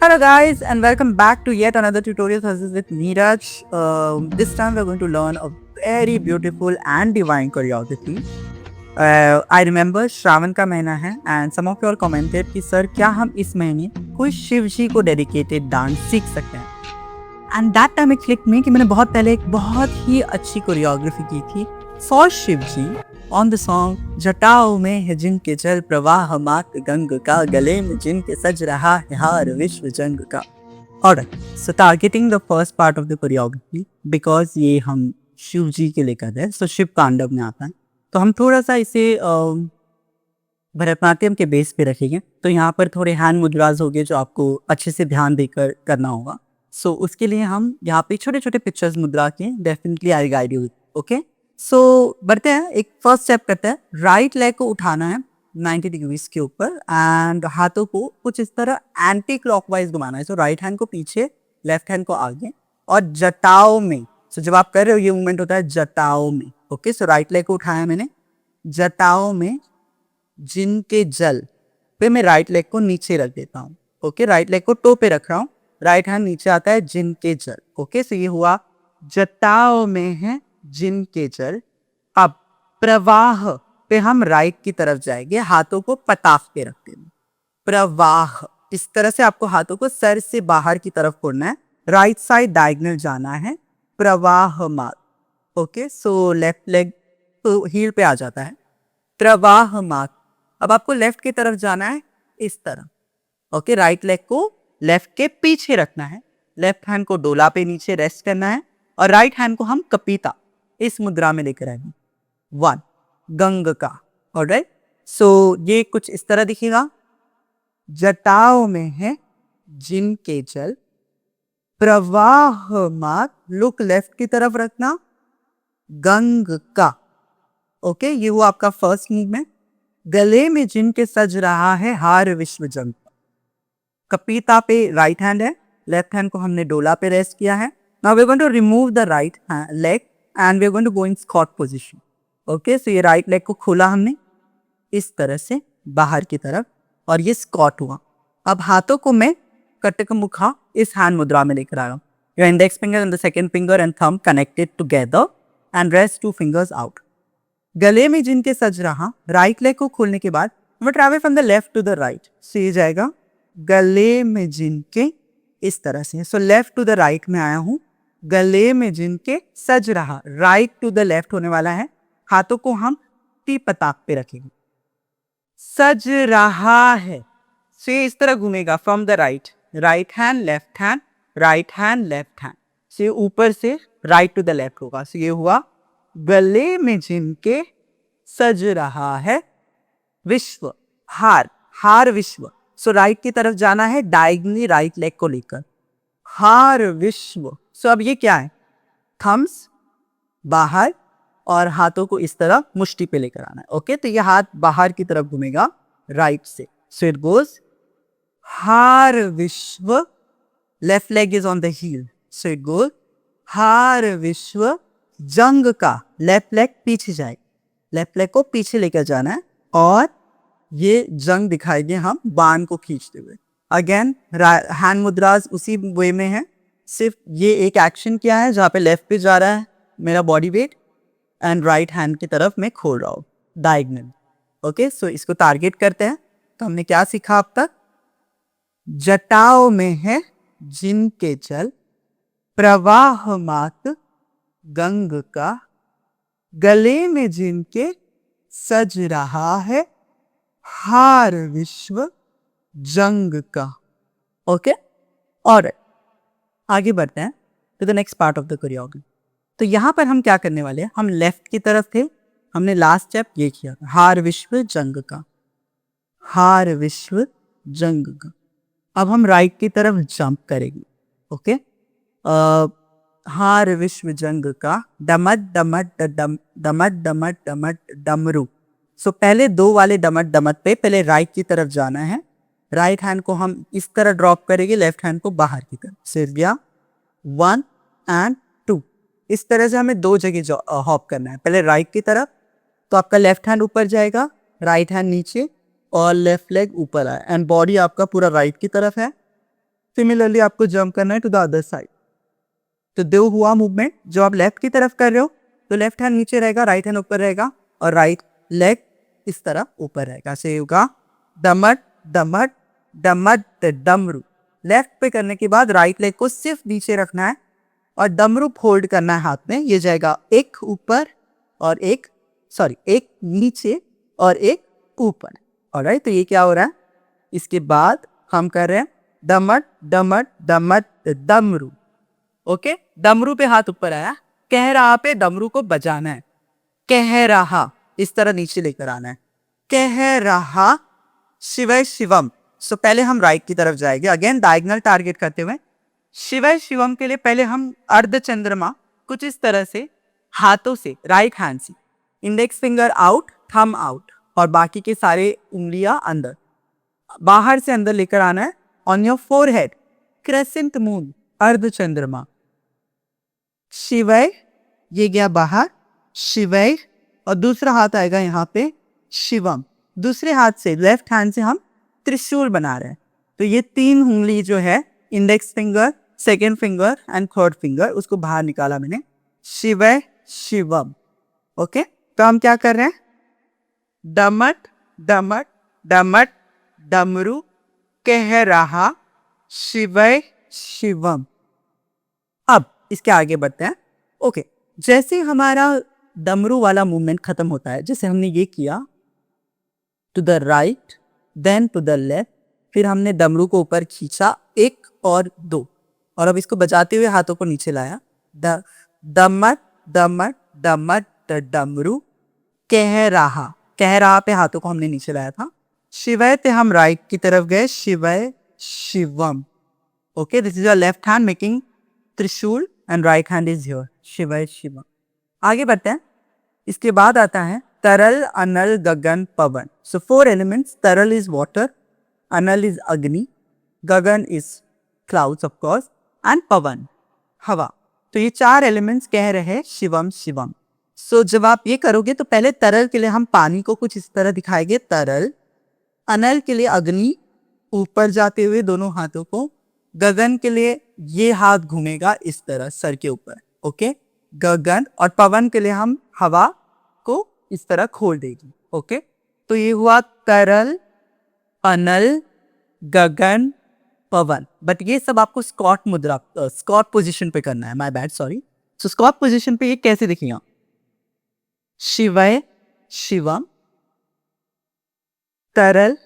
Hello guys and welcome back to yet another tutorial session with Neeraj. This time we're going to learn a very beautiful and divine choreography. I remember Shravan का महीना है and some of you all commented कि sir क्या हम इस महीने कोई शिव जी को डेडिकेटेड डांस सीख सकते हैं. And that time it click में कि मैंने बहुत पहले एक बहुत ही अच्छी कोरियोग्राफी की थी for Shiv ji on the song जटाओं में है जिनके जल प्रवाह मात गंग का, गले में जिनके सज रहा है हार विश्व जंग का. Alright, so targeting the first part of the choreography because ये हम शिव जी के लिए कर रहे हैं, सो शिव तांडव में आता है, तो हम थोड़ा सा इसे भरतनाट्यम के बेस पे रखेंगे. तो यहाँ पर थोड़े हैंड मुद्राज हो गए जो आपको अच्छे से ध्यान देकर करना होगा. सो उसके लिए हम यहाँ पे छोटे छोटे पिक्चर्स मुद्रा के definitely I guide you. Okay, so बढ़ते हैं. एक फर्स्ट स्टेप करते हैं. राइट लेग को उठाना है 90 डिग्रीज के ऊपर एंड हाथों को कुछ इस तरह एंटी क्लॉकवाइज घुमाना है. सो राइट हैंड को पीछे, लेफ्ट हैंड को आगे और जटाओं में. सो जब आप कर रहे हो ये मूवमेंट होता है जटाओं में. ओके, सो राइट लेग को उठाया मैंने, जटाओं में जिनके जल पे मैं राइट लेग को नीचे रख देता हूँ. ओके, राइट लेग को टो पे रख रहा हूँ, राइट हैंड नीचे आता है जिनके जल. ओके, सो ये हुआ जटाओं में है जिनके जल. अब प्रवाह पे हम राइट की तरफ जाएंगे, हाथों को पताफ पे रखते हैं. प्रवाह इस तरह से आपको हाथों को सर से बाहर की तरफ फोड़ना है, राइट साइड डायगोनल जाना है. प्रवाह मात. ओके, सो लेफ्ट लेग तो हील पे आ जाता है. प्रवाह मात. अब आपको लेफ्ट की तरफ जाना है इस तरह. ओके, राइट लेग को लेफ्ट के पीछे रखना है, लेफ्ट हैंड को डोला पे नीचे रेस्ट करना है और राइट हैंड को हम कपीता इस मुद्रा में लेकर आएंगे. 1 गंग का. ऑलराइट, सो ये कुछ इस तरह दिखेगा. जटाओं में है जिनके जल प्रवाह मात, लुक लेफ्ट की तरफ रखना, गंग का. ओके, ये हुआ आपका फर्स्ट मूवमेंट. गले में जिनके सज रहा है हार विश्व जंग. कपीता पे राइट हैंड है, लेफ्ट हैंड को हमने डोला पे रेस्ट किया है. Now we are going to remove the right leg and we are going to go in squat position. Okay, so ये राइट लेग को खोला हमने इस तरह से बाहर की तरफ और ये स्क्वाट हुआ. अब हाथों को मैं कटक मुखा इस हैंड मुद्रा में लेकर आया हूँ. Your index finger and the second finger and thumb connected together and rest 2 fingers out. गले में जिनके सज रहा, राइट लेग को खोलने के बाद we travel from the left to the right. So ये जाएगा गले में जिनके इस तरह से. So left to the right में आया हूं, गले में जिनके सज रहा, राइट टू द लेफ्ट होने वाला है. हाथों को हम टी पताक पे रखेंगे, सज रहा है. सो ये इस तरह घूमेगा from the right, right hand left hand, right hand left hand. So ये ऊपर से राइट टू द लेफ्ट होगा. सो ये हुआ गले में जिनके सज रहा है विश्व, हार, हार विश्व. सो राइट की तरफ जाना है डायगनली राइट लेग को लेकर, हार विश्व. सो अब ये क्या है, थम्स बाहर और हाथों को इस तरह मुष्टि पे लेकर आना है. ओके, तो ये हाथ बाहर की तरफ घूमेगा राइट से. सो इट गोज हार विश्व, left leg is on the heel. So it goes हार विश्व जंग का. लेफ्ट लेग पीछे जाए, लेफ्ट लेग को पीछे लेकर जाना है और ये जंग दिखाएंगे हम बाण को खींचते हुए. अगेन हैंड मुद्राज उसी वे में है, सिर्फ ये एक एक्शन किया है जहाँ पे लेफ्ट पे जा रहा है मेरा body weight and right hand की तरफ मैं खोल रहा हूँ डायगोनल. ओके, सो इसको टारगेट करते हैं. तो हमने क्या सीखा अब तक. जटाओं में है जिनके जल प्रवाह मात गंग का, गले में जिनके सज रहा है हार विश्व जंग का. ओके, और आगे बढ़ते हैं to the next part of the choreography. तो यहां पर हम क्या करने वाले हैं, हम लेफ्ट की तरफ थे, हमने लास्ट स्टेप ये किया हार विश्व जंग का, हार विश्व जंग का. अब हम राइट की तरफ जंप करेंगे. ओके, हार विश्व जंग का, डमट डमट डम डमट डमट डमट डमरू. सो पहले 2 वाले डमट डमट पे पहले राइट की तरफ जाना है. राइट हैंड को हम इस तरह ड्रॉप करेंगे, लेफ्ट हैंड को बाहर की तरफ. सिर्फ 1 एंड 2 इस तरह से हमें 2 जगह हॉप करना है. पहले राइट की तरफ, तो आपका लेफ्ट हैंड ऊपर जाएगा, राइट हैंड नीचे और लेफ्ट लेग ऊपर आए एंड बॉडी आपका पूरा राइट की तरफ है. सिमिलरली आपको जंप करना है टू द अदर साइड। तो दो हुआ मूवमेंट। जो आप लेफ्ट की तरफ कर रहे हो तो लेफ्ट हैंड नीचे रहेगा, राइट हैंड ऊपर रहेगा और राइट लेग इस तरह ऊपर रहेगा। से होगा दमट दमट दमट डमरू। लेफ्ट पे करने के बाद राइट लेग को सिर्फ नीचे रखना है और डमरू फोल्ड करना है हाथ में। ये जाएगा एक ऊपर और एक एक नीचे और एक ऊपर। ऑलराइट, तो ये क्या हो रहा है? इसके बाद हम कर रहे हैं दमट दमट दमट डमरू। ओके, डमरू पे हाथ ऊपर आया, कह रहा पे डमरू को बजाना है। कह रहा इस तरह नीचे लेकर आना है। कह रहा शिवय शिवम। सो पहले हम राइट की तरफ जाएंगे, अगेन डायगोनल टारगेट करते हुए। शिवय शिवम के लिए पहले हम अर्ध चंद्रमा कुछ इस तरह से हाथों से, राइट हैंड से, index finger out, thumb out और बाकी के सारे उंगलियां अंदर, बाहर से अंदर लेकर आना है। On your forehead crescent moon, अर्ध चंद्रमा। शिवय, ये गया बाहर, शिवय, और दूसरा हाथ आएगा यहाँ पे शिवम। दूसरे हाथ से, लेफ्ट हैंड से हम त्रिशूल बना रहे हैं। तो ये तीन उंगली जो है, index finger, second finger and third finger, उसको बाहर निकाला मैंने। शिवय शिवम। ओके, तो हम क्या कर रहे हैं? दमट दमट दमट डमरू कह रहा शिवय शिवम। अब इसके आगे बढ़ते हैं। ओके, जैसे हमारा डमरू वाला मूवमेंट खत्म होता है, जैसे हमने ये किया to the right then to the left, फिर हमने डमरू को ऊपर खींचा, एक और दो, और अब इसको बजाते हुए हाथों को नीचे लाया। दमट दमट दमट डमरू कह रहा पे हाथों को हमने नीचे लाया था। शिवय पे हम राइट की तरफ गए, शिवय शिवम। Okay, this is your left hand making trishul and right hand is your Shivaya Shivam. आगे बढ़ते हैं। इसके बाद आता है तरल अनल गगन पवन। So 4 elements. Taral is water, anal is agni, gagan is clouds of course, and pavan hawa. तो ये 4 एलिमेंट्स कह रहे हैं शिवम शिवम। सो जब आप ये करोगे तो पहले तरल के लिए हम पानी को कुछ इस तरह दिखाएंगे, तरल। अनल के लिए अग्नि, ऊपर जाते हुए दोनों हाथों को। गगन के लिए ये हाथ घूमेगा इस तरह सर के ऊपर। ओके, गगन। और पवन के लिए हम हवा को इस तरह खोल देगी। ओके, तो ये हुआ तरल अनल गगन पवन। बट ये सब आपको स्कॉट मुद्रा, स्कॉट पोजीशन पे करना है। My bad, sorry. So squat position पे ये कैसे दिखेगा? शिवय शिवम, तरल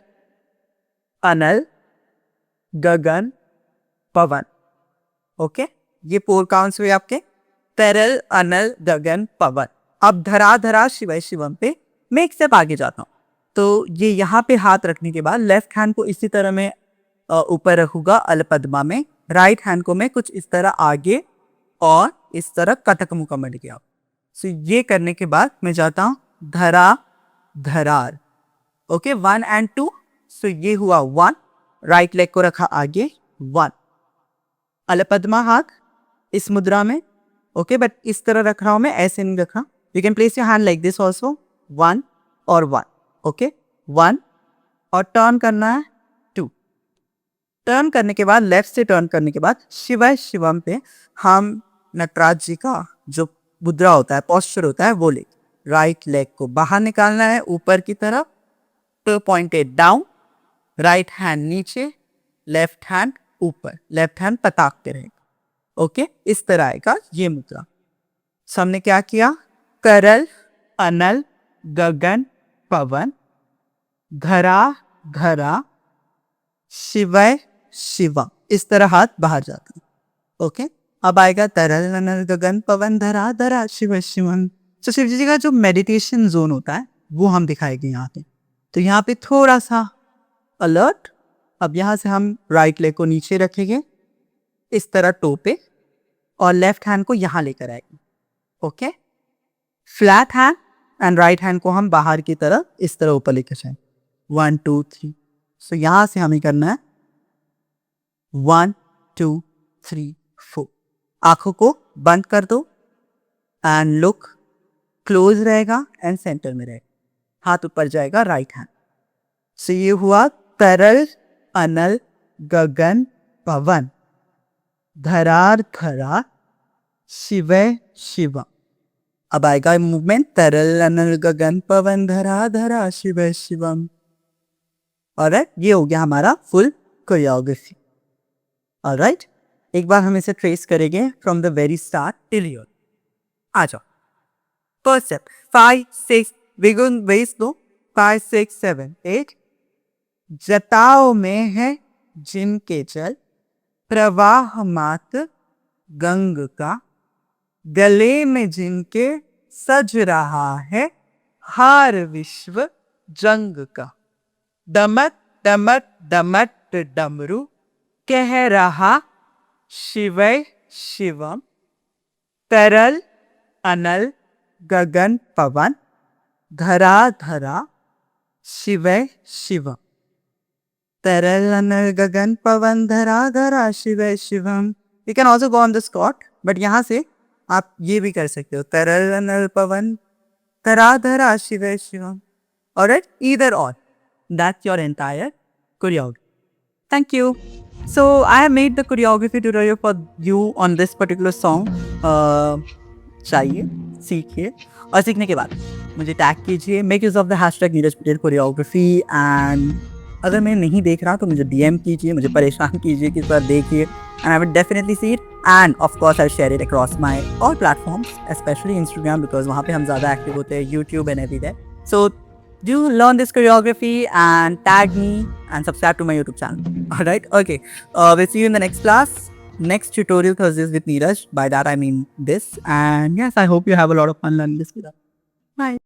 अनल गगन पवन। ओके, ये 4 काउंट्स हुए आपके, तरल अनल गगन पवन। अब धरा धरा शिवय शिवम पे मैं एक स्टेप आगे जाता हूं। तो ये यहाँ पे हाथ रखने के बाद लेफ्ट हैंड को इसी तरह मैं ऊपर रखूंगा अलपद्मा में। राइट हैंड को मैं कुछ इस तरह आगे और इस तरह कटक मुकम्मल किया। सो ये करने के बाद मैं जाता हूं धरा धरार। Okay, 1 and 2। सो ये हुआ 1, राइट लेग को रखा आगे, 1। अलपद्मा हाथ इस मुद्रा में। ओके, बट इस तरह रख रहा हूं मैं, ऐसे नहीं रख रहा। You can place your hand like this also, 1 और 1। ओके, 1 और टर्न करना है 2। टर्न करने के बाद, लेफ्ट से टर्न करने के बाद शिवय शिवम पे हम नटराज जी का जो मुद्रा होता है, पोस्चर होता है, वो ले राइट लेग को बाहर निकालना है ऊपर की तरफ, तो पॉइंटेड डाउन, राइट हैंड नीचे, लेफ्ट हैंड ऊपर, लेफ्ट हैंड पताकते रहेगा। ओके, इस तरह आएगा ये मुद्रा। सो हमने क्या किया? करल अनल गगन पवन, धरा धरा शिवय शिवम। इस तरह हाथ बाहर जाता है। ओके, अब आएगा तरल अनल गगन पवन धरा धरा शिवय शिवम। तो शिव जी का जो मेडिटेशन जोन होता है वो हम दिखाएंगे यहाँ पे। तो यहाँ पे थोड़ा सा अलर्ट। अब यहाँ से हम राइट लेग को नीचे रखेंगे इस तरह टो पे और लेफ्ट हैंड को यहाँ लेकर आएंगे। Okay, flat hand and right hand को हम बाहर की तरफ इस तरह ऊपर लेकर जाएंगे। 1 2 3। सो यहाँ से हमें करना है 1 2 3 4। आंखों को बंद कर दो एंड लुक क्लोज रहेगा एंड सेंटर में रहेगा, हाथ ऊपर जाएगा राइट हैंड। सो ये हुआ तरल अनल गगन पवन धरार धरा शिवय शिवम. अब आएगा मूवमेंट तरल अनल गगन पवन धरा धरा शिवय शिवम. ऑलराइट, ये हो गया हमारा फुल कोरियोग्राफी. ऑलराइट, एक बार हम इसे ट्रेस करेंगे from the very start till here. आ जाओ. फर्स्ट स्टेप 5 6 विगुन बेस दो 5 6 7 8. जटाओं में है जिनके जल प्रवाह मात गंग का, गले में जिनके सज रहा है हार विश्व जंग का. दमट दमट दमट डमरू कह रहा शिवय शिवम. तरल अनल गगन पवन धरा धरा शिवय शिवम. तरल अनल गगन पवन धरा धरा शिवय शिवम. You can also go on the spot, but यहाँ से आप ये भी कर सकते हो तरल अनल पवन धरा धरा शिवय शिवम. ऑलराइट, ईदर और. That's your entire choreography. Thank you. So I have made the choreography tutorial for you on this particular song. चाहिए सीखिए और सीखने के बाद मुझे टैग कीजिए. Make use of the hashtag Neeraj Patel choreography. And अगर मैं नहीं देख रहा तो मुझे DM कीजिए, मुझे परेशान कीजिए कि इस बार देखिए. And I will definitely see it. End of course I share it across my all platforms, specially Instagram, because वहाँ पे हम ज़्यादा एक्टिव होते हैं, YouTube and everywhere. So do learn this choreography and tag me and subscribe to my YouTube channel. Alright, okay. We'll see you in the next class. Next tutorial Thursdays with Neeraj. By that I mean this. And yes, I hope you have a lot of fun learning this with us. Bye.